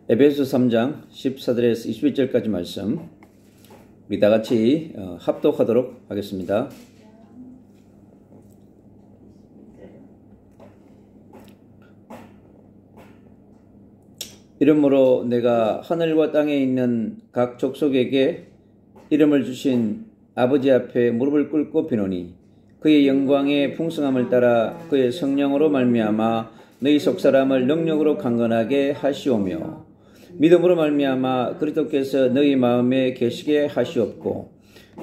에베소서 3장 14절에서 21절까지 말씀 우리 다 같이 합독하도록 하겠습니다. 이러므로 내가 하늘과 땅에 있는 각 족속에게 이름을 주신 아버지 앞에 무릎을 꿇고 비노니 그의 영광의 풍성함을 따라 그의 성령으로 말미암아 너희 속사람을 능력으로 강건하게 하시오며 믿음으로 말미암아 그리스도께서 너희 마음에 계시게 하시옵고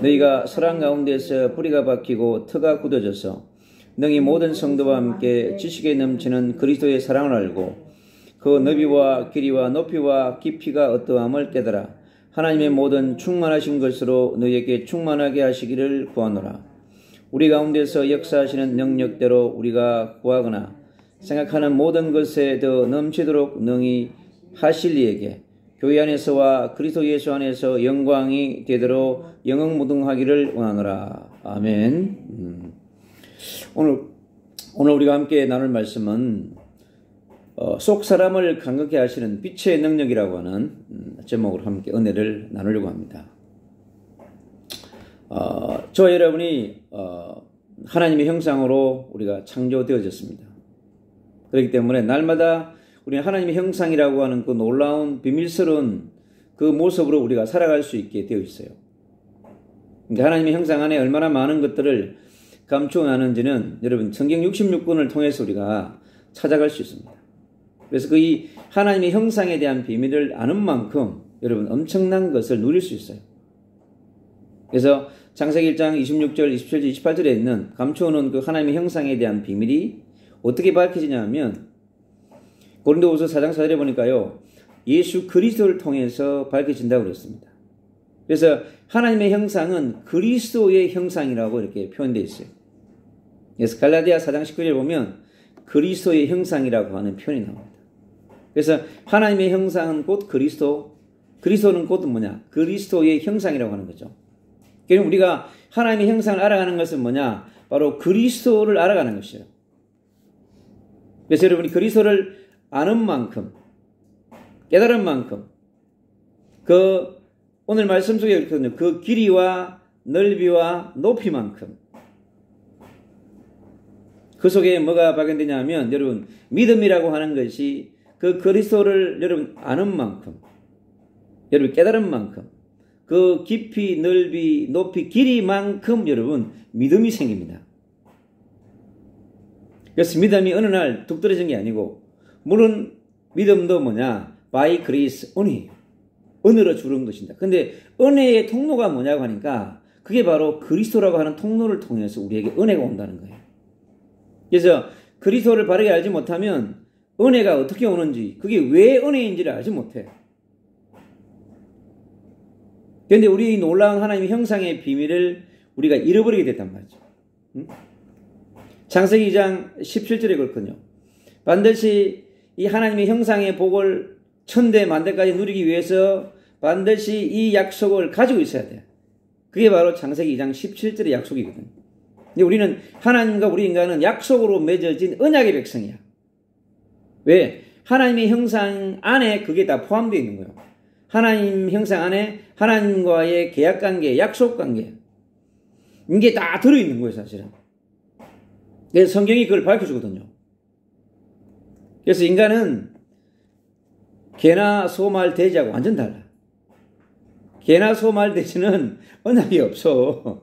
너희가 사랑 가운데서 뿌리가 박히고 터가 굳어져서 너희 모든 성도와 함께 지식에 넘치는 그리스도의 사랑을 알고 그 너비와 길이와 높이와 깊이가 어떠함을 깨달아 하나님의 모든 충만하신 것으로 너희에게 충만하게 하시기를 구하노라. 우리 가운데서 역사하시는 능력대로 우리가 구하거나 생각하는 모든 것에 더 넘치도록 능히 하실 이에게 교회 안에서와 그리스도 예수 안에서 영광이 되도록 영흥무등하기를 원하노라. 아멘. 오늘 우리가 함께 나눌 말씀은 속 사람을 강건케 하시는 빛의 능력이라고 하는 제목으로 함께 은혜를 나누려고 합니다. 저와 여러분이 하나님의 형상으로 우리가 창조되어졌습니다. 그렇기 때문에 날마다 우리는 하나님의 형상이라고 하는 그 놀라운 비밀스러운 그 모습으로 우리가 살아갈 수 있게 되어 있어요. 그러니까 하나님의 형상 안에 얼마나 많은 것들을 감추어놨는지는 여러분 성경 66권을 통해서 우리가 찾아갈 수 있습니다. 그래서 그 이 하나님의 형상에 대한 비밀을 아는 만큼 여러분 엄청난 것을 누릴 수 있어요. 그래서 창세기 1장 26절, 27절, 28절에 있는 감추어놓은 그 하나님의 형상에 대한 비밀이 어떻게 밝혀지냐면 고린도후서 4장 4절에 보니까요. 예수 그리스도를 통해서 밝혀진다고 그랬습니다. 그래서 하나님의 형상은 그리스도의 형상이라고 이렇게 표현되어 있어요. 그래서 갈라디아 4장 19절에 보면 그리스도의 형상이라고 하는 표현이 나옵니다. 그래서 하나님의 형상은 곧 그리스도, 그리스도는 곧 뭐냐? 그리스도의 형상이라고 하는 거죠. 그럼 우리가 하나님의 형상을 알아가는 것은 뭐냐? 바로 그리스도를 알아가는 것이에요. 그래서 여러분이 그리스도를 아는 만큼, 깨달은 만큼, 오늘 말씀 속에 있거든요. 그 길이와 넓이와 높이만큼. 그 속에 뭐가 발견되냐면, 여러분, 믿음이라고 하는 것이 그 그리스도를 여러분 아는 만큼, 여러분 깨달은 만큼, 그 깊이, 넓이, 높이, 길이만큼 여러분 믿음이 생깁니다. 그래서 믿음이 어느 날 뚝 떨어진 게 아니고, 물론 믿음도 뭐냐? by grace, 은혜예요. 은혜로 주는 것입니다. 근데 은혜의 통로가 뭐냐고 하니까 그게 바로 그리스도라고 하는 통로를 통해서 우리에게 은혜가 온다는 거예요. 그래서 그리스도를 바르게 알지 못하면 은혜가 어떻게 오는지, 그게 왜 은혜인지를 알지 못해요. 그런데 우리 놀라운 하나님의 형상의 비밀을 우리가 잃어버리게 됐단 말이죠. 창세기 2장 17절에 그렇거든요. 반드시 이 하나님의 형상의 복을 천대 만대까지 누리기 위해서 반드시 이 약속을 가지고 있어야 돼요. 그게 바로 창세기 2장 17절의 약속이거든요. 근데 우리는 하나님과 우리 인간은 약속으로 맺어진 언약의 백성이야. 왜? 하나님의 형상 안에 그게 다 포함되어 있는 거예요. 하나님 형상 안에 하나님과의 계약관계, 약속관계, 이게 다 들어있는 거예요, 사실은. 그래서 성경이 그걸 밝혀주거든요. 그래서 인간은 개나 소, 말, 돼지하고 완전 달라. 개나 소, 말, 돼지는 언약이 없어.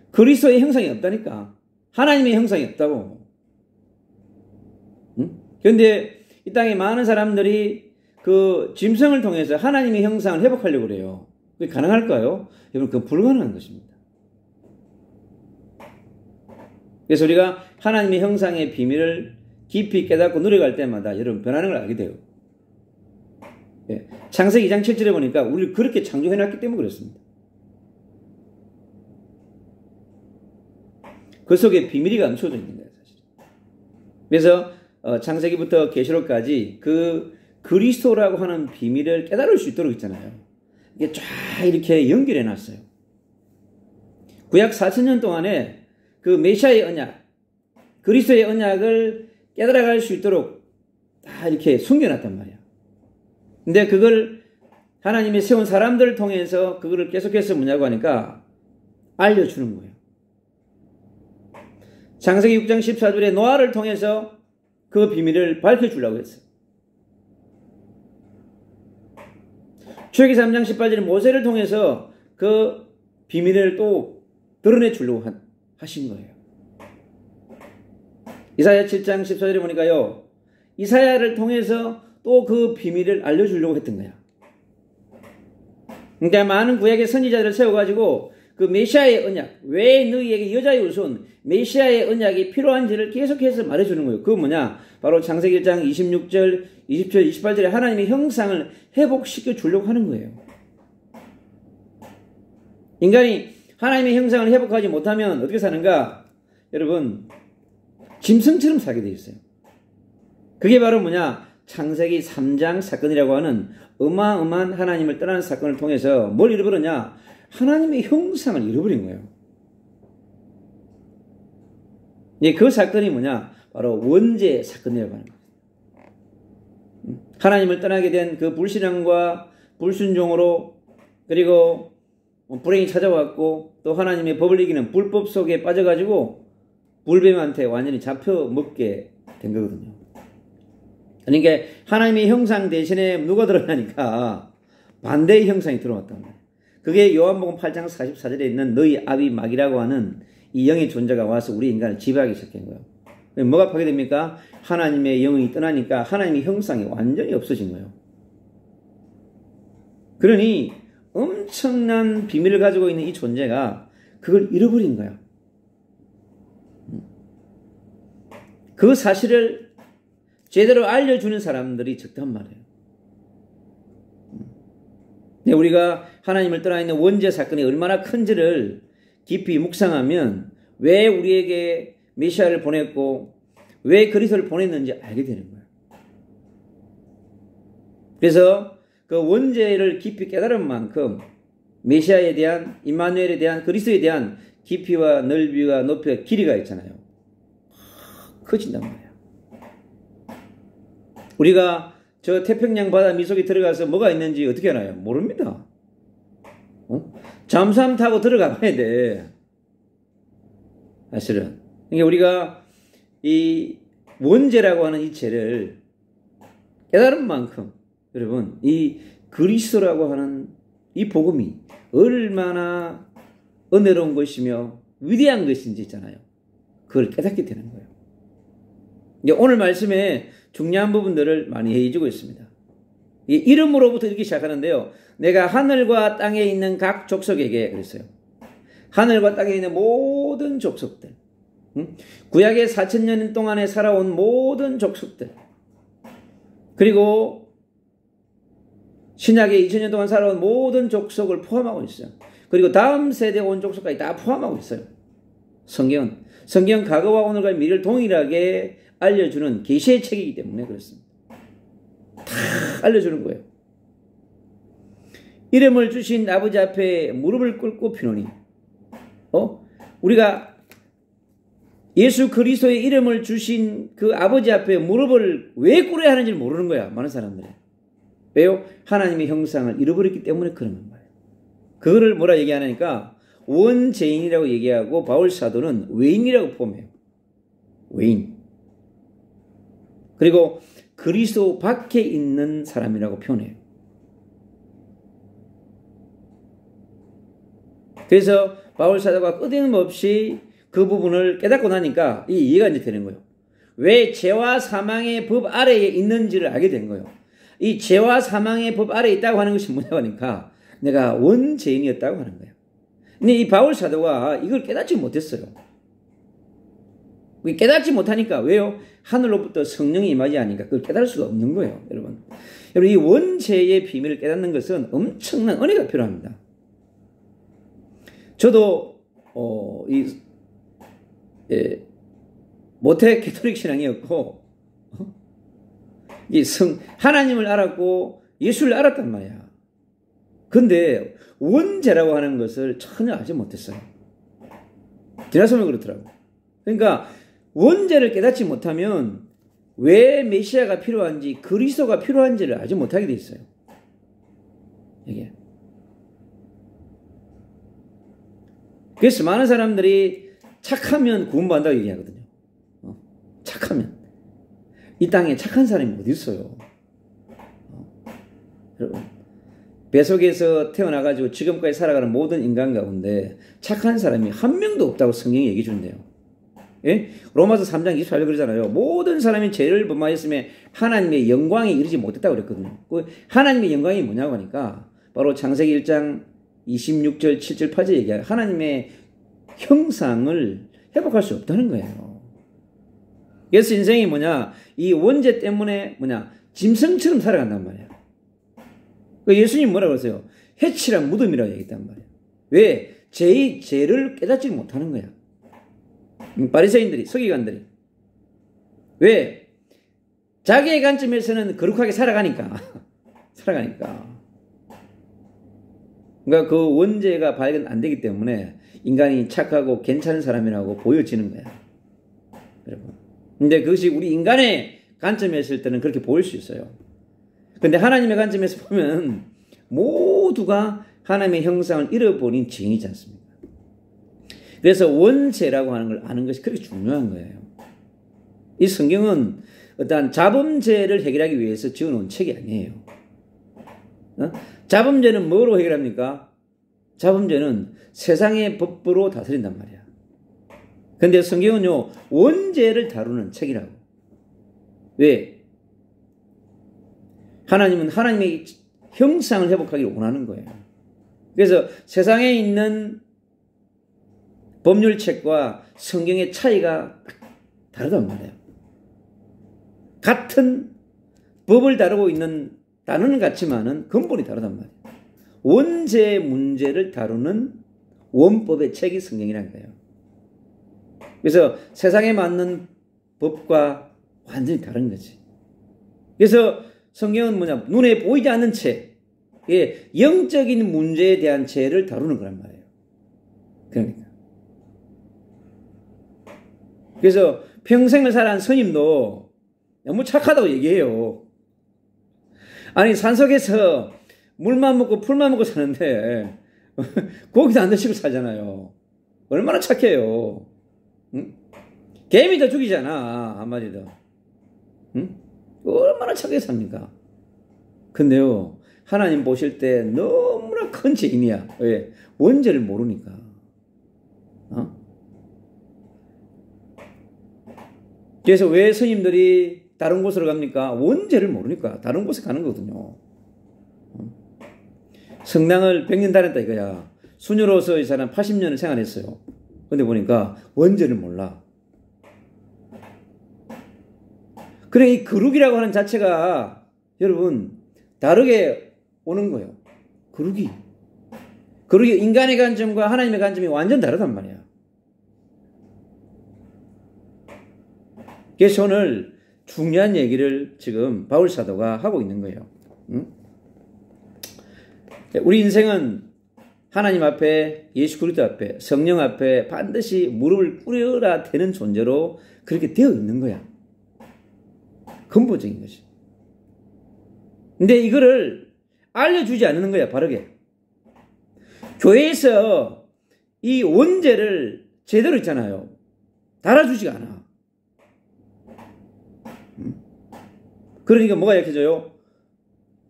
그리스도의 형상이 없다니까. 하나님의 형상이 없다고. 그런데 이 땅에 많은 사람들이 그 짐승을 통해서 하나님의 형상을 회복하려고 그래요. 그게 가능할까요? 여러분, 그건 불가능한 것입니다. 그래서 우리가 하나님의 형상의 비밀을 깊이 깨닫고 누려갈 때마다 여러분 변하는 걸 알게 돼요. 예. 창세기 2장 7절에 보니까 우리를 그렇게 창조해놨기 때문에 그렇습니다. 그 속에 비밀이 감춰져 있는 거예요, 사실. 그래서 창세기부터 계시록까지 그 그리스도라고 하는 비밀을 깨달을 수 있도록 있잖아요. 이게 쫙 이렇게 연결해놨어요. 구약 4,000년 동안에 그 메시아의 언약, 그리스도의 언약을 깨달아갈 수 있도록 다 이렇게 숨겨놨단 말이야. 근데 그걸 하나님이 세운 사람들을 통해서 그거를 계속해서 뭐냐고 하니까 알려주는 거예요. 창세기 6장 14절에 노아를 통해서 그 비밀을 밝혀주려고 했어요. 출애기 3장 18절에 모세를 통해서 그 비밀을 또 드러내 주려고 하신 거예요. 이사야 7장 14절에 보니까요, 이사야를 통해서 또 그 비밀을 알려주려고 했던 거야. 그러니까 많은 구약의 선지자들을 세워가지고 그 메시아의 언약, 왜 너희에게 여자의 후손, 메시아의 언약이 필요한지를 계속해서 말해주는 거예요. 그건 뭐냐? 바로 창세기 1장 26절, 20절, 28절에 하나님의 형상을 회복시켜 주려고 하는 거예요. 인간이 하나님의 형상을 회복하지 못하면 어떻게 사는가? 여러분, 짐승처럼 살게 되어 있어요. 그게 바로 뭐냐? 창세기 3장 사건이라고 하는 어마어마한 하나님을 떠나는 사건을 통해서 뭘 잃어버렸냐? 하나님의 형상을 잃어버린 거예요. 그 사건이 뭐냐? 바로 원죄 사건이라고 하는 거예요. 하나님을 떠나게 된 그 불신앙과 불순종으로, 그리고 불행이 찾아왔고 또 하나님의 법을 이기는 불법 속에 빠져가지고 불뱀한테 완전히 잡혀먹게 된 거거든요. 그러니까 하나님의 형상 대신에 누가 들어가니까 반대의 형상이 들어왔단 말이에요. 그게 요한복음 8장 44절에 있는 너희 아비 마귀라고 하는 이 영의 존재가 와서 우리 인간을 지배하기 시작한 거예요. 뭐가 파괴됩니까? 하나님의 영이 떠나니까 하나님의 형상이 완전히 없어진 거예요. 그러니 엄청난 비밀을 가지고 있는 이 존재가 그걸 잃어버린 거야. 그 사실을 제대로 알려주는 사람들이 적단 말이에요. 우리가 하나님을 떠나 있는 원죄 사건이 얼마나 큰지를 깊이 묵상하면 왜 우리에게 메시아를 보냈고 왜 그리스도를 보냈는지 알게 되는 거예요. 그래서 그 원죄를 깊이 깨달은 만큼 메시아에 대한, 임마누엘에 대한, 그리스도에 대한 깊이와 넓이와 높이와 길이가 있잖아요. 커진단 말이에요. 우리가 저 태평양 바다 미속에 들어가서 뭐가 있는지 어떻게 알아요? 모릅니다. 잠수함 타고 들어가 봐야 돼. 사실은. 그러니까 우리가 이 원죄라고 하는 이 죄를 깨달은 만큼 여러분 이 그리스도라고 하는 이 복음이 얼마나 은혜로운 것이며 위대한 것인지 있잖아요. 그걸 깨닫게 되는 거예요. 오늘 말씀에 중요한 부분들을 많이 해주고 있습니다. 이름으로부터 이렇게 시작하는데요. 내가 하늘과 땅에 있는 각 족속에게 그랬어요. 하늘과 땅에 있는 모든 족속들, 구약의 4,000년 동안에 살아온 모든 족속들, 그리고 신약의 2,000년 동안 살아온 모든 족속을 포함하고 있어요. 그리고 다음 세대 온 족속까지 다 포함하고 있어요. 성경은 과거와 오늘과 미래를 동일하게 알려주는 계시의 책이기 때문에 그렇습니다. 다 알려주는 거예요. 이름을 주신 아버지 앞에 무릎을 꿇고 피노니, 우리가 예수 그리스도의 이름을 주신 그 아버지 앞에 무릎을 왜 꿇어야 하는지 모르는 거야, 많은 사람들이. 왜요? 하나님의 형상을 잃어버렸기 때문에 그러는 거예요. 그거를 뭐라 얘기하니까 원죄인이라고 얘기하고 바울 사도는 외인이라고 포함해요. 외인. 그리고 그리스도 밖에 있는 사람이라고 표현해요. 그래서 바울 사도가 끊임없이 그 부분을 깨닫고 나니까 이 이해가 이제 되는 거예요. 왜 죄와 사망의 법 아래에 있는지를 알게 된 거예요. 이 죄와 사망의 법 아래에 있다고 하는 것이 뭐냐고 하니까 내가 원죄인이었다고 하는 거예요. 근데 이 바울 사도가 이걸 깨닫지 못했어요. 깨닫지 못하니까 왜요? 하늘로부터 성령이 임하지 않으니까 그걸 깨달을 수가 없는 거예요. 여러분 이 원죄의 비밀을 깨닫는 것은 엄청난 은혜가 필요합니다. 저도 모태 개토릭 신앙이었고 하나님을 알았고 예수를 알았단 말이야. 근데 원죄라고 하는 것을 전혀 알지 못했어요. 지나서면 그렇더라고요. 그러니까 원죄를 깨닫지 못하면 왜 메시아가 필요한지 그리스도가 필요한지를 알지 못하게 돼 있어요. 이게. 그래서 많은 사람들이 착하면 구원받는다고 얘기하거든요. 착하면. 이 땅에 착한 사람이 어디 있어요? 여러분, 뱃속에서 태어나가지고 지금까지 살아가는 모든 인간 가운데 착한 사람이 한 명도 없다고 성경이 얘기해 주는데요. 예? 로마서 3장 28절 그러잖아요. 모든 사람이 죄를 범하였음에 하나님의 영광에 이르지 못했다고 그랬거든요. 그 하나님의 영광이 뭐냐고 하니까 바로 창세기 1장 26절, 7절, 8절 얘기해요. 하나님의 형상을 회복할 수 없다는 거예요. 그래서 인생이 뭐냐? 이 원죄 때문에 뭐냐? 짐승처럼 살아간단 말이야. 예수님 뭐라고 그러세요? 해치란 무덤이라고 얘기했단 말이야. 왜? 죄를 깨닫지 못하는 거야. 바리새인들이, 서기관들이. 왜? 자기의 관점에서는 거룩하게 살아가니까. 그러니까 그 원죄가 발견 안 되기 때문에 인간이 착하고 괜찮은 사람이라고 보여지는 거야. 여러분. 근데 그것이 우리 인간의 관점에 있을 때는 그렇게 보일 수 있어요. 근데 하나님의 관점에서 보면 모두가 하나님의 형상을 잃어버린 죄인이지 않습니까? 그래서 원죄라고 하는 걸 아는 것이 그렇게 중요한 거예요. 이 성경은 어떠한 자범죄를 해결하기 위해서 지어놓은 책이 아니에요. 자범죄는 뭐로 해결합니까? 자범죄는 세상의 법으로 다스린단 말이야. 근데 성경은요, 원죄를 다루는 책이라고. 왜? 하나님은 하나님의 형상을 회복하기를 원하는 거예요. 그래서 세상에 있는 법률책과 성경의 차이가 다르단 말이에요. 같은 법을 다루고 있는 단어는 같지만은 근본이 다르단 말이에요. 원죄 문제를 다루는 원법의 책이 성경이라는 거예요. 그래서 세상에 맞는 법과 완전히 다른 거지. 그래서 성경은 뭐냐? 눈에 보이지 않는 죄, 영적인 문제에 대한 죄를 다루는 거란 말이에요. 그러니까. 그래서 평생을 살아온 스님도 너무 착하다고 얘기해요. 아니, 산속에서 물만 먹고 풀만 먹고 사는데 고기도 안 드시고 살잖아요. 얼마나 착해요. 응? 개미 더 죽이잖아, 한마디도. 응? 얼마나 착하게 삽니까? 근데요, 하나님 보실 때 너무나 큰 죄인이야. 왜? 원죄를 모르니까. 그래서 왜 스님들이 다른 곳으로 갑니까? 원죄를 모르니까 다른 곳에 가는 거거든요. 성당을 100년 다녔다 이거야. 수녀로서 이 사람 80년을 생활했어요. 근데 보니까 원죄를 몰라. 그래, 이 거룩이라고 하는 자체가 여러분 다르게 오는 거예요. 거룩이 인간의 관점과 하나님의 관점이 완전 다르단 말이야. 그래서 오늘 중요한 얘기를 지금 바울 사도가 하고 있는 거예요. 응? 우리 인생은 하나님 앞에, 예수 그리스도 앞에, 성령 앞에 반드시 무릎을 꿇어야 되는 존재로 그렇게 되어 있는 거야. 근본적인 것이. 근데 이거를 알려주지 않는 거야, 바르게. 교회에서 이 원죄를 제대로 있잖아요. 달아주지가 않아. 그러니까 뭐가 약해져요?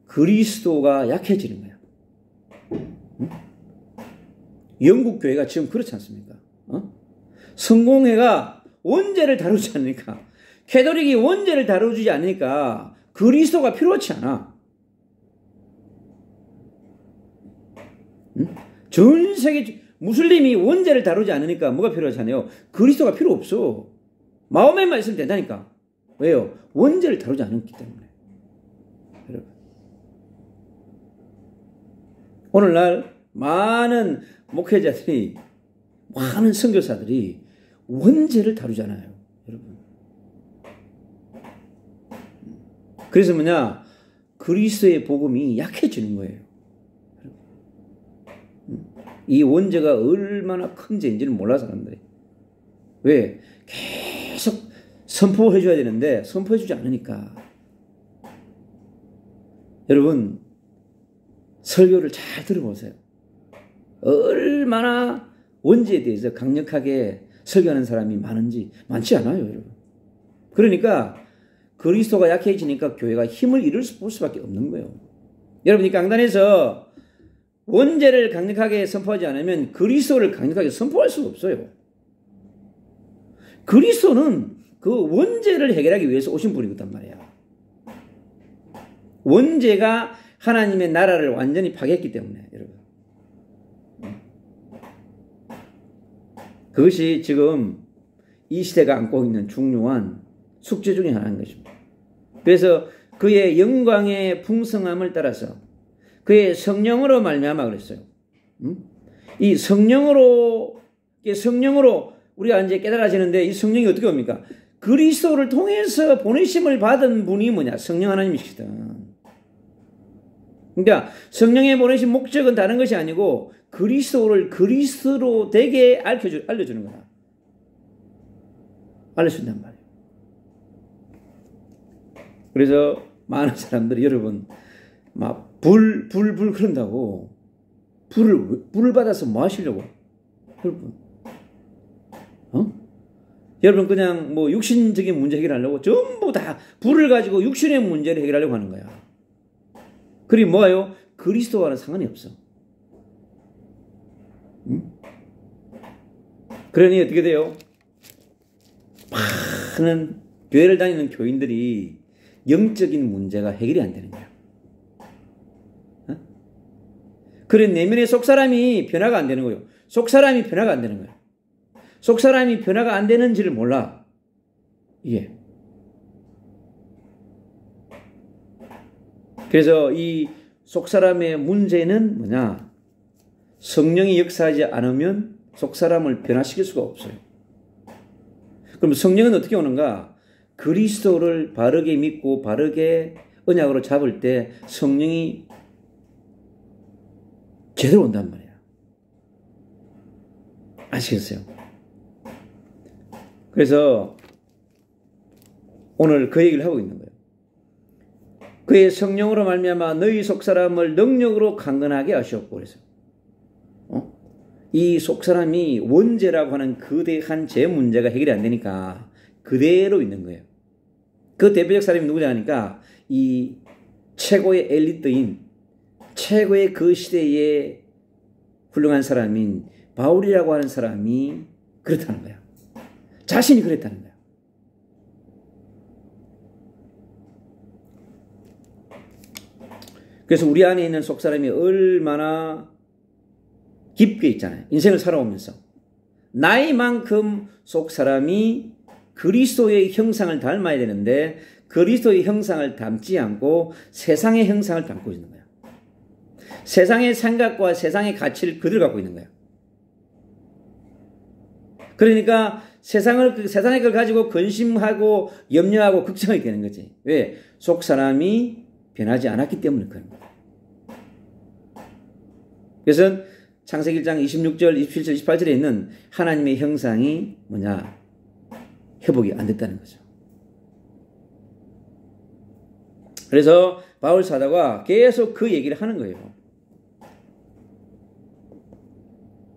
그리스도가 약해지는 거야. 영국 교회가 지금 그렇지 않습니까? 성공회가 원죄를 다루지 않으니까, 캐톨릭이 원죄를 다루지 않으니까 그리스도가 필요하지 않아. 전 세계 무슬림이 원죄를 다루지 않으니까 뭐가 필요하지 않아요? 그리스도가 필요 없어. 마음에만 있으면 된다니까. 왜요? 원죄를 다루지 않았기 때문에. 여러분, 오늘날 많은 목회자들이, 많은 선교사들이 원죄를 다루잖아요, 여러분. 그래서 뭐냐? 그리스도의 복음이 약해지는 거예요. 이 원죄가 얼마나 큰 죄인지를 몰라, 사람들이. 왜? 계속 선포해줘야 되는데 선포해주지 않으니까. 여러분, 설교를 잘 들어보세요. 얼마나 원죄에 대해서 강력하게 설교하는 사람이 많지 않아요, 여러분. 그러니까 그리스도가 약해지니까 교회가 힘을 잃을 수밖에 없는 거예요. 여러분, 이 강단에서 원죄를 강력하게 선포하지 않으면 그리스도를 강력하게 선포할 수가 없어요. 그리스도는 그 원죄를 해결하기 위해서 오신 분이거든 말이야. 원죄가 하나님의 나라를 완전히 파괴했기 때문에, 여러분. 그것이 지금 이 시대가 안고 있는 중요한 숙제 중에 하나인 것입니다. 그래서 그의 영광의 풍성함을 따라서 그의 성령으로 말미암아 그랬어요. 이 성령으로 우리가 이제 깨달아지는데 이 성령이 어떻게 옵니까? 그리스도를 통해서 보내심을 받은 분이 뭐냐? 성령 하나님이시거든. 그러니까 성령의 보내신 목적은 다른 것이 아니고 그리스도를 그리스도로 되게 알려주는 거야. 알려준단 말이에요. 그래서 많은 사람들이 여러분 막 불 그런다고 불을 받아서 뭐 하시려고? 여러분, 여러분 그냥 뭐 육신적인 문제 해결하려고 전부 다 불을 가지고 육신의 문제를 해결하려고 하는 거야. 그리고 뭐예요? 그리스도와는 상관이 없어. 그러니 어떻게 돼요? 많은 교회를 다니는 교인들이 영적인 문제가 해결이 안 되는 거야. 그런 내면의 속사람이 변화가 안 되는 거예요. 속사람이 변화가 안 되는 거예요. 속사람이 변화가 안 되는지를 몰라. 이게. 그래서 이 속사람의 문제는 뭐냐? 성령이 역사하지 않으면 속사람을 변화시킬 수가 없어요. 그럼 성령은 어떻게 오는가? 그리스도를 바르게 믿고 바르게 언약으로 잡을 때 성령이 제대로 온단 말이야. 아시겠어요? 그래서 오늘 그 얘기를 하고 있는 거예요. 그의 성령으로 말미암아 너희 속사람을 능력으로 강건하게 하셨고 그래서 이 속사람이 원죄라고 하는 거대한 죄 문제가 해결이 안 되니까 그대로 있는 거예요. 그 대표적 사람이 누구냐 하니까 이 최고의 엘리트인 최고의 그 시대의 훌륭한 사람인 바울이라고 하는 사람이 그렇다는 거야. 자신이 그랬다는 거야. 그래서 우리 안에 있는 속사람이 얼마나 깊게 있잖아요. 인생을 살아오면서. 나이만큼 속사람이 그리스도의 형상을 닮아야 되는데 그리스도의 형상을 닮지 않고 세상의 형상을 닮고 있는 거야. 세상의 생각과 세상의 가치를 그대로 갖고 있는 거야. 그러니까 세상의 걸 가지고 근심하고 염려하고 걱정하게 되는 거지. 왜? 속사람이 변하지 않았기 때문에 그런 거야. 그래서 창세기 1장 26절, 27절, 28절에 있는 하나님의 형상이 뭐냐? 회복이 안 됐다는 거죠. 그래서 바울 사도가 계속 그 얘기를 하는 거예요.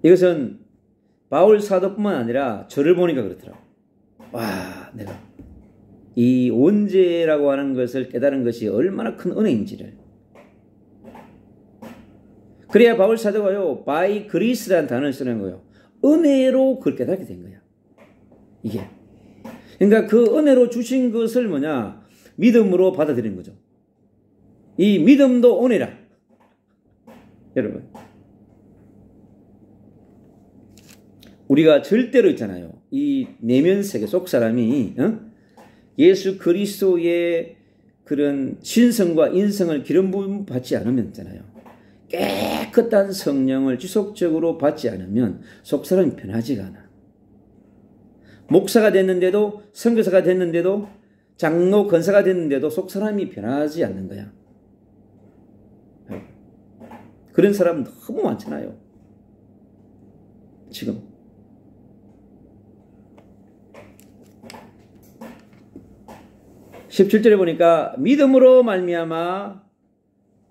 이것은 바울 사도뿐만 아니라 저를 보니까 그렇더라고. 와, 내가 이 원죄라고 하는 것을 깨달은 것이 얼마나 큰 은혜인지를. 그래야 바울 사도가요, by grace라는 단어를 쓰는 거예요. 은혜로 그걸 깨닫게 된 거야. 이게. 그러니까 그 은혜로 주신 것을 뭐냐? 믿음으로 받아들이는 거죠. 이 믿음도 은혜라. 여러분. 우리가 절대로 있잖아요. 이 내면 세계 속 사람이 예수 그리스도의 그런 신성과 인성을 기름 부음 받지 않으면 있잖아요. 깨끗한 성령을 지속적으로 받지 않으면 속 사람이 변하지가 않아. 목사가 됐는데도 선교사가 됐는데도 장로 권사가 됐는데도 속 사람이 변하지 않는 거야. 그런 사람 너무 많잖아요. 지금. 17절에 보니까 믿음으로 말미암아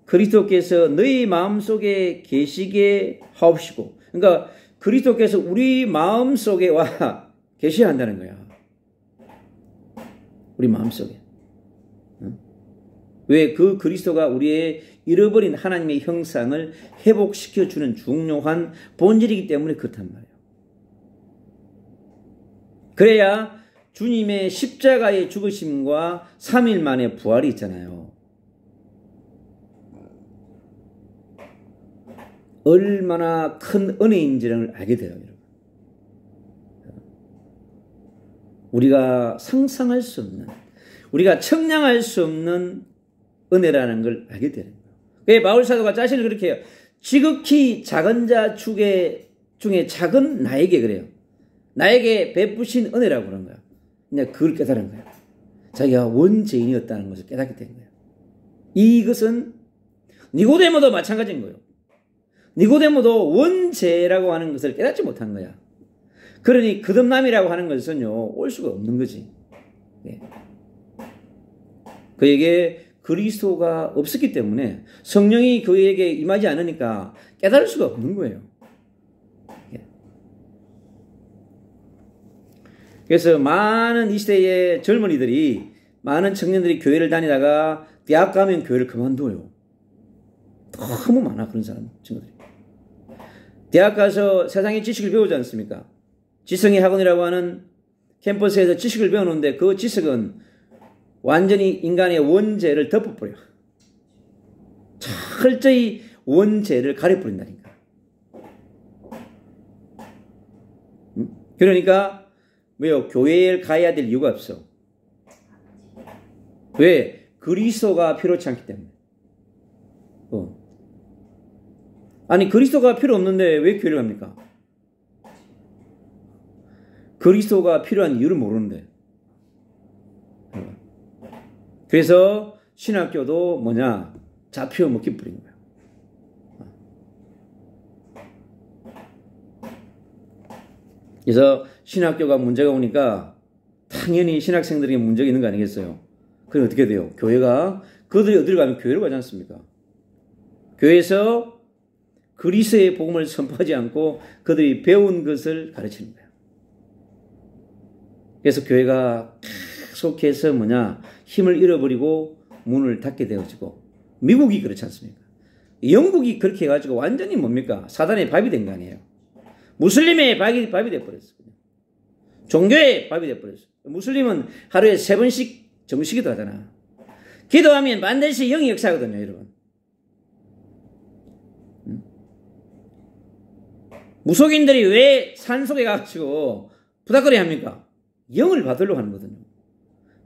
그리스도께서 너희 마음속에 계시게 하옵시고, 그러니까 그리스도께서 우리 마음속에 와 계셔야 한다는 거야. 우리 마음속에. 왜? 그 그리스도가 우리의 잃어버린 하나님의 형상을 회복시켜주는 중요한 본질이기 때문에 그렇단 말이에요. 그래야 주님의 십자가의 죽으심과 3일 만에 부활이 있잖아요. 얼마나 큰 은혜인지를 알게 돼요, 여러분. 우리가 상상할 수 없는, 우리가 청량할 수 없는 은혜라는 걸 알게 되는 거예요. 왜 바울사도가 자신을 그렇게 해요? 지극히 작은 자 중에 작은 나에게 그래요. 나에게 베푸신 은혜라고 그런 거야. 그냥 그걸 깨달은 거야. 자기가 원죄인이었다는 것을 깨닫게 된 거예요. 이것은 니고데모도 마찬가지인 거예요. 니고데모도 원죄라고 하는 것을 깨닫지 못한 거야. 그러니 거듭남이라고 하는 것은요, 올 수가 없는 거지. 예. 그에게 그리스도가 없었기 때문에, 성령이 그에게 임하지 않으니까 깨달을 수가 없는 거예요. 예. 그래서 많은 이 시대의 젊은이들이, 많은 청년들이 교회를 다니다가 대학 가면 교회를 그만둬요. 너무 많아, 그런 사람, 친구들이. 대학 가서 세상의 지식을 배우지 않습니까? 지성의 학원이라고 하는 캠퍼스에서 지식을 배우는데 그 지식은 완전히 인간의 원죄를 덮어버려요. 철저히 원죄를 가려버린다니까. 그러니까 왜요? 교회에 가야 될 이유가 없어. 왜? 그리스도가 필요치 않기 때문에. 아니, 그리스도가 필요 없는데 왜 교회를 갑니까? 그리스도가 필요한 이유를 모르는데. 그래서 신학교도 뭐냐? 잡혀 먹기 뿌린 거야. 그래서 신학교가 문제가 오니까 당연히 신학생들에게 문제가 있는 거 아니겠어요? 그럼 어떻게 돼요? 교회가, 그들이 어디를 가면 교회를 가지 않습니까? 교회에서 그리스도의 복음을 선포하지 않고 그들이 배운 것을 가르치는 거예요. 그래서 교회가 계속해서 뭐냐, 힘을 잃어버리고 문을 닫게 되어지고, 미국이 그렇지 않습니까? 영국이 그렇게 해가지고 완전히 뭡니까? 사단의 밥이 된 거 아니에요. 무슬림의 밥이 돼버렸어요. 종교의 밥이 돼버렸어요. 무슬림은 하루에 3번씩 정식기도 하잖아. 기도하면 반드시 영이 역사하거든요, 여러분. 무속인들이 왜 산속에 가가지고 부닥거리 합니까? 영을 받으려고 하는 거거든요.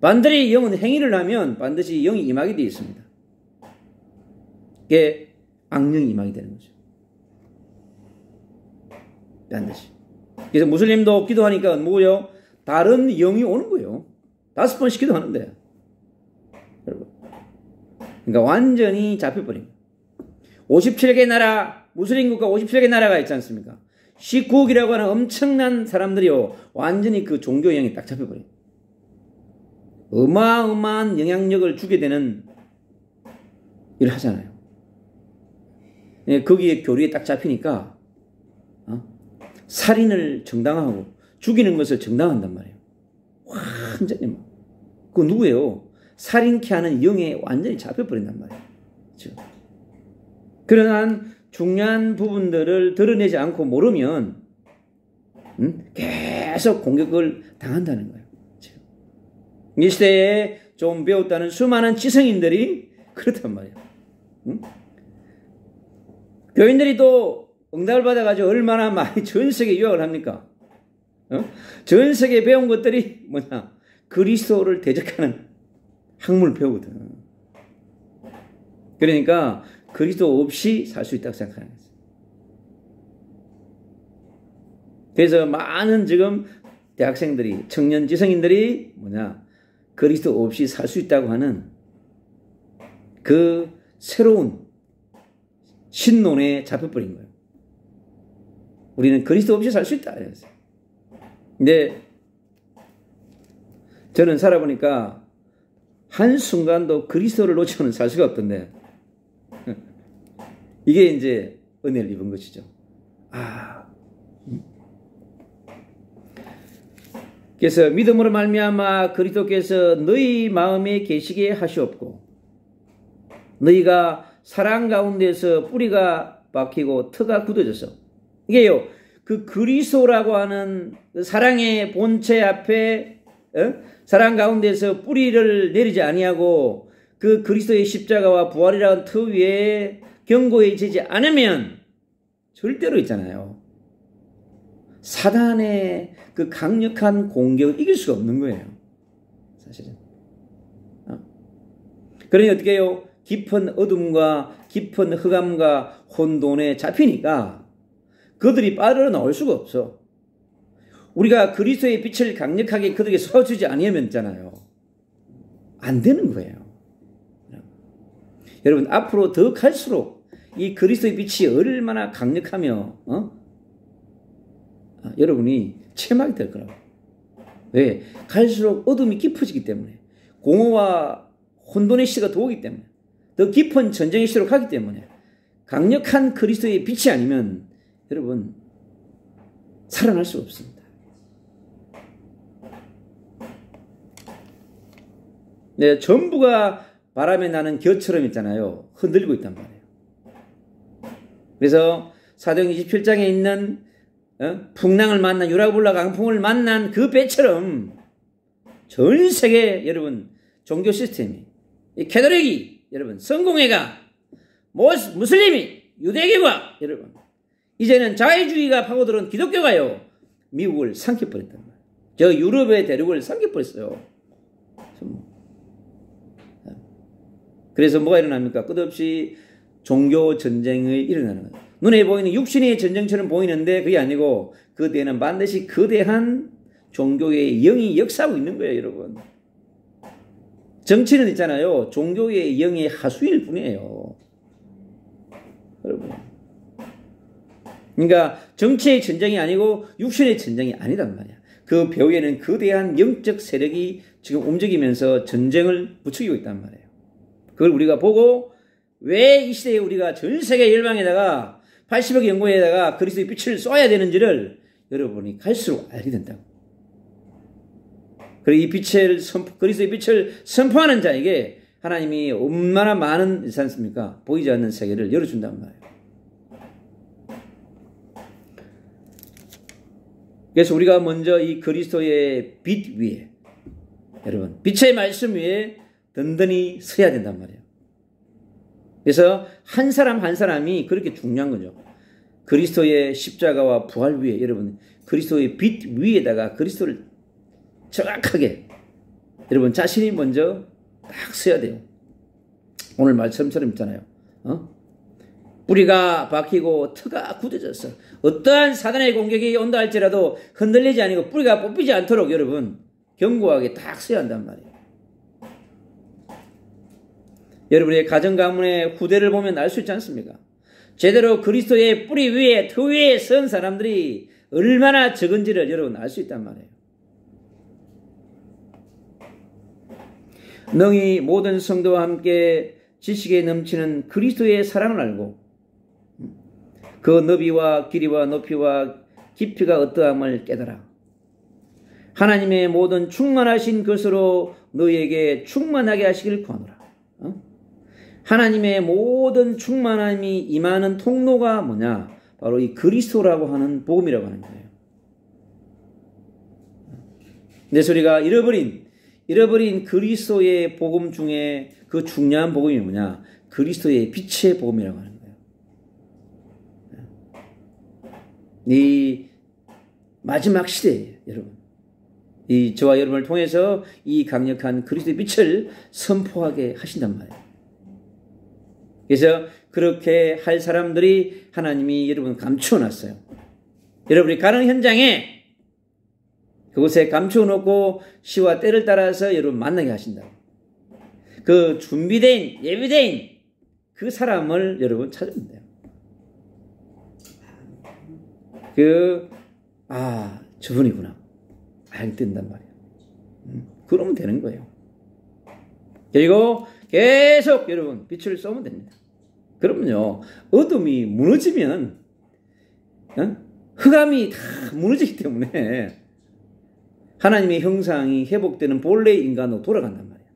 반드시 영은 행위를 하면 반드시 영이 임하게 되어 있습니다. 이게 악령이 임하게 되는 거죠. 반드시. 그래서 무슬림도 기도하니까 뭐고요? 다른 영이 오는 거예요. 5번씩 기도하는데. 여러분. 그러니까 완전히 잡혀버린 거예요. 57개 나라, 무슬림 국가 57개 나라가 있지 않습니까? 19억이라고 하는 엄청난 사람들이요, 완전히 그 종교 영향이 딱 잡혀버려요. 어마어마한 영향력을 주게 되는 일을 하잖아요. 거기에 교리에 딱 잡히니까 살인을 정당화하고 죽이는 것을 정당화한단 말이에요. 완전히 막. 그거 누구예요? 살인케 하는 영에 완전히 잡혀버린단 말이에요. 그렇죠? 그러한 중요한 부분들을 드러내지 않고 모르면 계속 공격을 당한다는 거예요. 지금. 이 시대에 좀 배웠다는 수많은 지성인들이 그렇단 말이에요. 교인들이 또 응답을 받아가지고 얼마나 많이 전 세계 유학을 합니까? 전 세계 배운 것들이 뭐냐? 그리스도를 대적하는 학문을 배우거든. 그러니까 그리스도 없이 살 수 있다고 생각하는 거죠. 그래서 많은 지금 대학생들이, 청년 지성인들이 뭐냐, 그리스도 없이 살 수 있다고 하는 그 새로운 신론에 잡혀버린 거예요. 우리는 그리스도 없이 살 수 있다. 근데 저는 살아보니까 한순간도 그리스도를 놓치고는 살 수가 없던데, 이게 이제 은혜를 입은 것이죠. 그래서 믿음으로 말미암아 그리스도께서 너희 마음에 계시게 하시옵고 너희가 사랑 가운데서 뿌리가 박히고 터가 굳어져서 이게요 그 그리스도라고 하는 사랑의 본체 앞에 사랑 가운데서 뿌리를 내리지 아니하고 그 그리스도의 십자가와 부활이라는 터 위에 견고해지지 않으면 절대로 있잖아요. 사단의 그 강력한 공격을 이길 수가 없는 거예요. 사실은. 그러니 어떻게 해요? 깊은 어둠과 깊은 흑암과 혼돈에 잡히니까 그들이 빠져나올 수가 없어. 우리가 그리스도의 빛을 강력하게 그들에게 쏘아주지 아니하면 있잖아요. 안 되는 거예요. 여러분 앞으로 더 갈수록 이 그리스도의 빛이 얼마나 강력하며 여러분이 체험하게 될 거라고. 왜? 갈수록 어둠이 깊어지기 때문에 공허와 혼돈의 시대가 도우기 때문에 더 깊은 전쟁의 시대로 가기 때문에 강력한 그리스도의 빛이 아니면 여러분 살아날 수가 없습니다. 네, 전부가 바람에 나는 겨처럼 있잖아요. 흔들리고 있단 말이에요. 그래서 사도행 27장에 있는 풍랑을 만난 유라굴라 강풍을 만난 그 배처럼 전 세계 여러분 종교 시스템이 캐톨릭이 여러분 성공회가 무슬림이 유대교가 여러분 이제는 자유주의가 파고들은 기독교가요 미국을 삼켜버렸단 말이에요. 저 유럽의 대륙을 삼켜버렸어요. 그래서 뭐가 일어납니까? 끝없이 종교 전쟁이 일어나는 거예요. 눈에 보이는 육신의 전쟁처럼 보이는데 그게 아니고 그 뒤에는 반드시 거대한 종교의 영이 역사하고 있는 거예요, 여러분. 정치는 있잖아요. 종교의 영의 하수일 뿐이에요. 여러분. 그러니까 정치의 전쟁이 아니고 육신의 전쟁이 아니단 말이야. 그 배후에는 거대한 영적 세력이 지금 움직이면서 전쟁을 부추기고 있단 말이에요. 그걸 우리가 보고 왜 이 시대에 우리가 전 세계 열방에다가 80억 연구에다가 그리스도의 빛을 쏘아야 되는지를 여러분이 갈수록 알게 된다고. 그리고 이 빛을 그리스도의 빛을 선포하는 자에게 하나님이 얼마나 많은 있지 않습니까? 보이지 않는 세계를 열어준단 말이에요. 그래서 우리가 먼저 이 그리스도의 빛 위에 여러분 빛의 말씀 위에 든든히 서야 된단 말이에요. 그래서 한 사람 한 사람이 그렇게 중요한 거죠. 그리스도의 십자가와 부활 위에 여러분 그리스도의 빛 위에다가 그리스도를 정확하게 여러분 자신이 먼저 딱 서야 돼요. 오늘 말씀처럼 있잖아요. 뿌리가 박히고 터가 굳어졌어. 어떠한 사단의 공격이 온다 할지라도 흔들리지 아니고 뿌리가 뽑히지 않도록 여러분 견고하게 딱 서야 한단 말이에요. 여러분의 가정 가문의 후대를 보면 알 수 있지 않습니까? 제대로 그리스도의 뿌리 위에 터 위에 선 사람들이 얼마나 적은지를 여러분 알 수 있단 말이에요. 너희 모든 성도와 함께 지식에 넘치는 그리스도의 사랑을 알고 그 너비와 길이와 높이와 깊이가 어떠함을 깨달아 하나님의 모든 충만하신 것으로 너희에게 충만하게 하시길 구하노라. 하나님의 모든 충만함이 임하는 통로가 뭐냐? 바로 이 그리스도라고 하는 복음이라고 하는 거예요. 그래서 우리가 잃어버린 그리스도의 복음 중에 그 중요한 복음이 뭐냐? 그리스도의 빛의 복음이라고 하는 거예요. 이 마지막 시대에 여러분 이 저와 여러분을 통해서 이 강력한 그리스도의 빛을 선포하게 하신단 말이에요. 그래서 그렇게 할 사람들이 하나님이 여러분 감추어놨어요. 여러분이 가는 현장에 그곳에 감추어놓고 시와 때를 따라서 여러분 만나게 하신다고. 그 준비된 예비된 그 사람을 여러분 찾으면 돼요. 저분이구나. 알게 된단 말이에요. 그러면 되는 거예요. 그리고 계속 여러분 빛을 쏘면 됩니다. 그럼요. 어둠이 무너지면 흑암이 다 무너지기 때문에 하나님의 형상이 회복되는 본래의 인간으로 돌아간단 말이에요.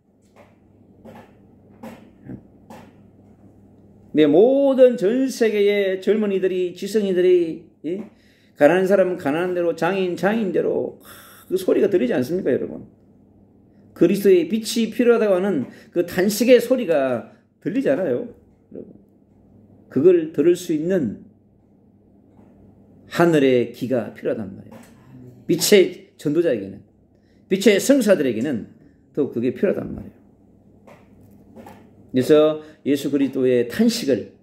네, 모든 전 세계의 젊은이들이, 지성이들이, 가난한 사람은 가난한 대로, 장인대로 그 소리가 들리지 않습니까, 여러분? 그리스도의 빛이 필요하다고 하는 그 탄식의 소리가 들리잖아요, 여러분. 그걸 들을 수 있는 하늘의 기가 필요하단 말이에요. 빛의 전도자에게는, 빛의 성사들에게는 또 그게 필요하단 말이에요. 그래서 예수 그리스도의 탄식을,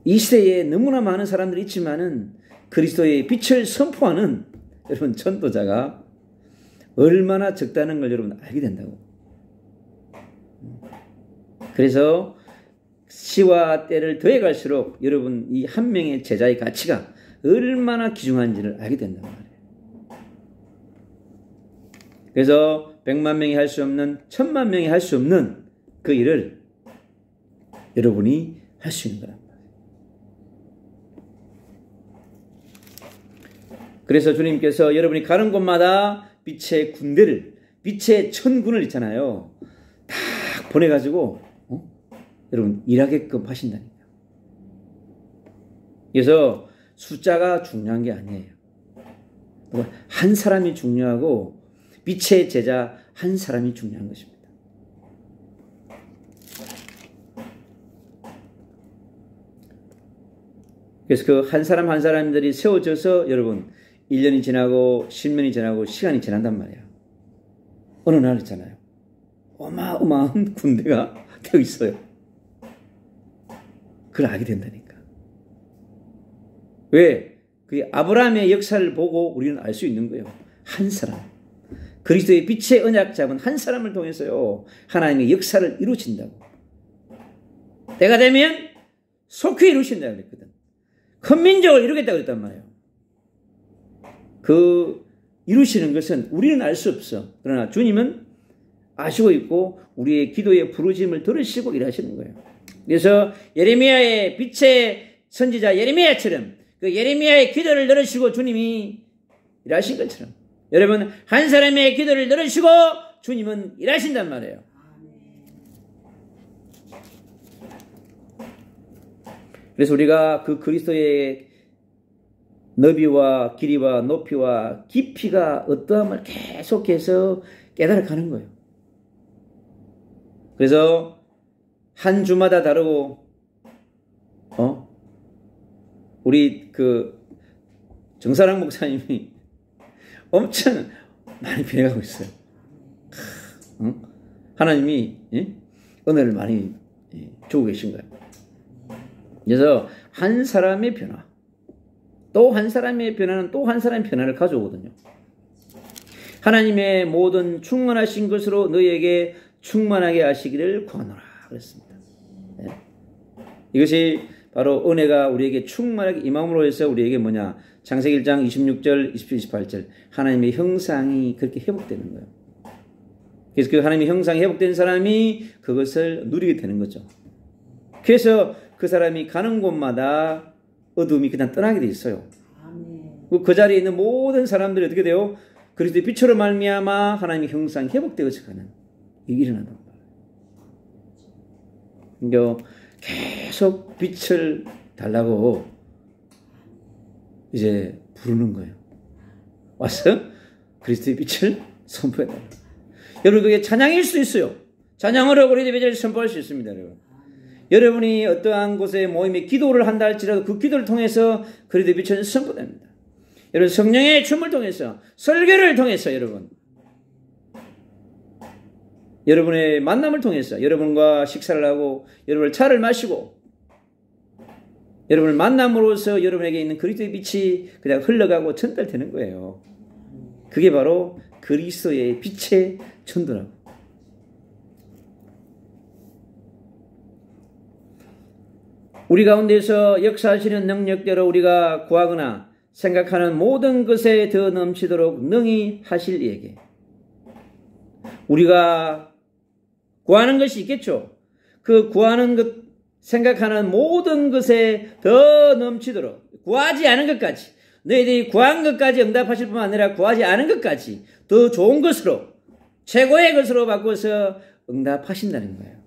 이 시대에 너무나 많은 사람들이 있지만은 그리스도의 빛을 선포하는 여러분 전도자가 얼마나 적다는 걸 여러분 알게 된다고. 그래서 시와 때를 더해갈수록 여러분 이 한 명의 제자의 가치가 얼마나 귀중한지를 알게 된단 말이에요. 그래서 100만 명이 할 수 없는, 1000만 명이 할 수 없는 그 일을 여러분이 할 수 있는 거란 말이에요. 그래서 주님께서 여러분이 가는 곳마다 빛의 군대를, 빛의 천군을 있잖아요. 다 보내가지고 여러분 일하게끔 하신다니까. 그래서 숫자가 중요한 게 아니에요. 한 사람이 중요하고 빛의 제자 한 사람이 중요한 것입니다. 그래서 그 한 사람 한 사람들이 세워져서 여러분 1년이 지나고 10년이 지나고 시간이 지난단 말이에요. 어느 날 있잖아요. 어마어마한 군대가 되어 있어요. 그걸 알게 된다니까. 왜? 그 아브라함의 역사를 보고 우리는 알 수 있는 거예요. 한 사람. 그리스도의 빛의 언약 잡은 한 사람을 통해서요. 하나님의 역사를 이루신다고. 때가 되면 속히 이루신다고 그랬거든. 큰 민족을 이루겠다고 그랬단 말이에요. 그 이루시는 것은 우리는 알 수 없어. 그러나 주님은 아시고 있고 우리의 기도의 부르심을 들으시고 일하시는 거예요. 그래서 예레미야의 빛의 선지자 예레미야처럼 그 예레미야의 기도를 들으시고 주님이 일하신 것처럼 여러분 한 사람의 기도를 들으시고 주님은 일하신단 말이에요. 그래서 우리가 그 그리스도의 너비와 길이와 높이와 깊이가 어떠함을 계속해서 깨달아가는 거예요. 그래서 한 주마다 다르고 우리 그 정사랑 목사님이 엄청 많이 변해가고 있어요. 하나님이 은혜를 많이 주고 계신 거예요. 그래서 한 사람의 변화, 또 한 사람의 변화는 또 한 사람의 변화를 가져오거든요. 하나님의 모든 충만하신 것으로 너희에게 충만하게 하시기를 구하노라 그랬습니다. 네. 이것이 바로 은혜가 우리에게 충만하게 임함으로 해서 우리에게 뭐냐, 창세기 1장 26절 27, 28절 하나님의 형상이 그렇게 회복되는 거예요. 그래서 그 하나님의 형상이 회복된 사람이 그것을 누리게 되는 거죠. 그래서 그 사람이 가는 곳마다 어둠이 그냥 떠나게 돼 있어요. 그 자리에 있는 모든 사람들이 어떻게 돼요? 그리스도의 빛으로 말미암아 하나님의 형상이 회복되어져 가는 일이 일어난단 말이에요. 계속 빛을 달라고 이제 부르는 거예요. 와서 그리스도의 빛을 선포해달라. 여러분 그게 찬양일 수 있어요. 찬양으로 그리스도의 빛을 선포할 수 있습니다. 여러분이 어떠한 곳에 모임에 기도를 한다 할지라도 그 기도를 통해서 그리스도의 빛은 선포됩니다. 여러분 성령의 춤을 통해서 설교를 통해서 여러분의 만남을 통해서 여러분과 식사를 하고 여러분을 차를 마시고 여러분을 만남으로써 여러분에게 있는 그리스도의 빛이 그냥 흘러가고 전달되는 거예요. 그게 바로 그리스도의 빛의 전도라고. 우리 가운데서 역사하시는 능력대로 우리가 구하거나 생각하는 모든 것에 더 넘치도록 능히 하실 이에게 우리가 구하는 것이 있겠죠. 그 구하는 것 생각하는 모든 것에 더 넘치도록 구하지 않은 것까지 너희들이 구한 것까지 응답하실 뿐만 아니라 구하지 않은 것까지 더 좋은 것으로 최고의 것으로 바꿔서 응답하신다는 거예요.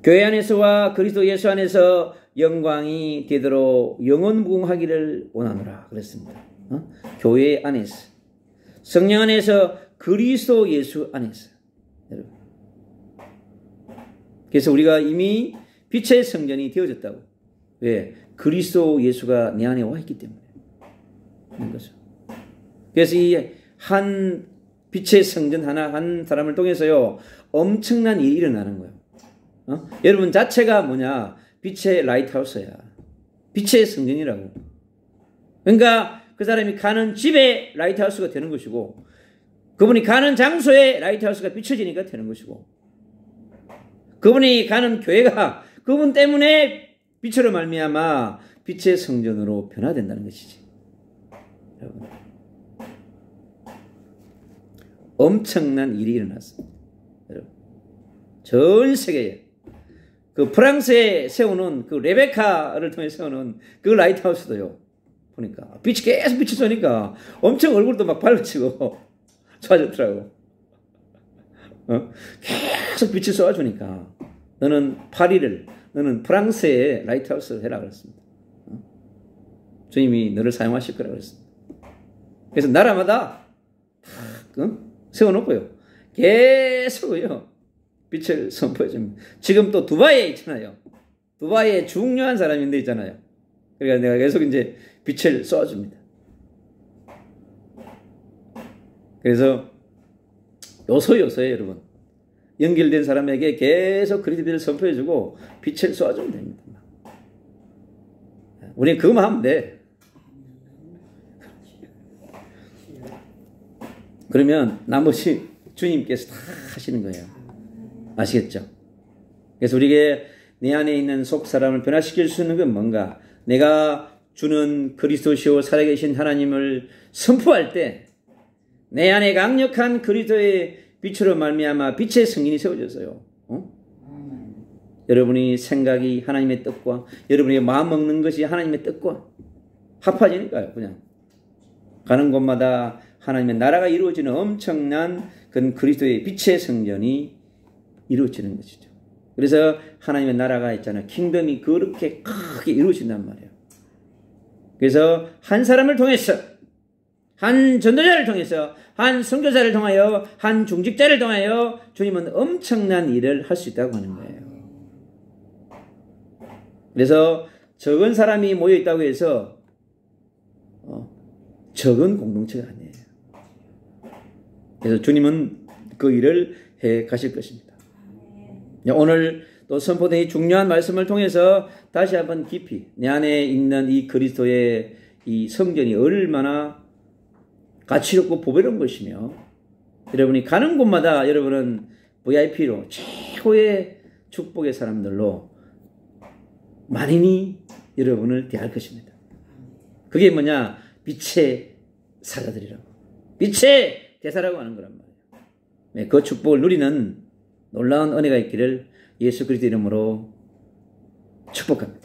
교회 안에서와 그리스도 예수 안에서 영광이 되도록 영원무궁하기를 원하노라 그랬습니다. 교회 안에서 성령 안에서 그리스도 예수 안에서 여러분. 그래서 우리가 이미 빛의 성전이 되어졌다고. 왜? 그리스도 예수가 내 안에 와 있기 때문에 그런 거죠. 그래서 이 한 빛의 성전 하나 한 사람을 통해서요 엄청난 일이 일어나는 거예요. 여러분 자체가 뭐냐? 빛의 라이트하우스야. 빛의 성전이라고. 그러니까 그 사람이 가는 집에 라이트하우스가 되는 것이고 그분이 가는 장소에 라이트하우스가 비춰지니까 되는 것이고 그분이 가는 교회가 그분 때문에 빛으로 말미암아 빛의 성전으로 변화된다는 것이지. 여러분. 엄청난 일이 일어났습니다. 여러분. 전 세계에 그 프랑스에 세우는 그 레베카를 통해 세우는 그 라이트하우스도요. 보니까 빛이 계속 빛이 쏘니까 엄청 얼굴도 막 발라치고 좋아졌더라고. 계속 빛이 쏘아주니까 너는 프랑스의 라이트하우스를 해라 그랬습니다. 주님이 너를 사용하실 거라 그랬습니다. 그래서 나라마다 다 세워놓고요. 계속요. 빛을 선포해 줍니다. 지금 또 두바이에 있잖아요. 두바이에 중요한 사람인데 있잖아요. 그러니까 내가 계속 이제 빛을 쏘아줍니다. 그래서 요소요소에 여러분 연결된 사람에게 계속 그리스도를 선포해주고 빛을 쏘아주면 됩니다. 우리는 그것만 하면 돼. 그러면 나머지 주님께서 다 하시는 거예요. 아시겠죠? 그래서 우리에게 내 안에 있는 속 사람을 변화시킬 수 있는 건 뭔가? 내가 주는 그리스도시오 살아계신 하나님을 선포할 때 내 안에 강력한 그리스도의 빛으로 말미암아 빛의 성인이 세워졌어요. 여러분이 생각이 하나님의 뜻과 여러분이 마음 먹는 것이 하나님의 뜻과 합해지니까요. 그냥 가는 곳마다 하나님의 나라가 이루어지는 엄청난 그런 그리스도의 빛의 성전이 이루어지는 것이죠. 그래서 하나님의 나라가 있잖아요. 킹덤이 그렇게 크게 이루어진단 말이에요. 그래서 한 사람을 통해서 한 전도자를 통해서 한 선교사를 통하여 한 중직자를 통하여 주님은 엄청난 일을 할 수 있다고 하는 거예요. 그래서 적은 사람이 모여있다고 해서 적은 공동체가 아니에요. 그래서 주님은 그 일을 해 가실 것입니다. 오늘 또 선포된 이 중요한 말씀을 통해서 다시 한번 깊이 내 안에 있는 이 그리스도의 이 성전이 얼마나 가치롭고 보배로운 것이며 여러분이 가는 곳마다 여러분은 VIP로 최고의 축복의 사람들로 만인이 여러분을 대할 것입니다. 그게 뭐냐? 빛의 사자들이라고. 빛의 대사라고 하는 거란 말이에요. 그 축복을 누리는 놀라운 은혜가 있기를 예수 그리스도 이름으로 축복합니다.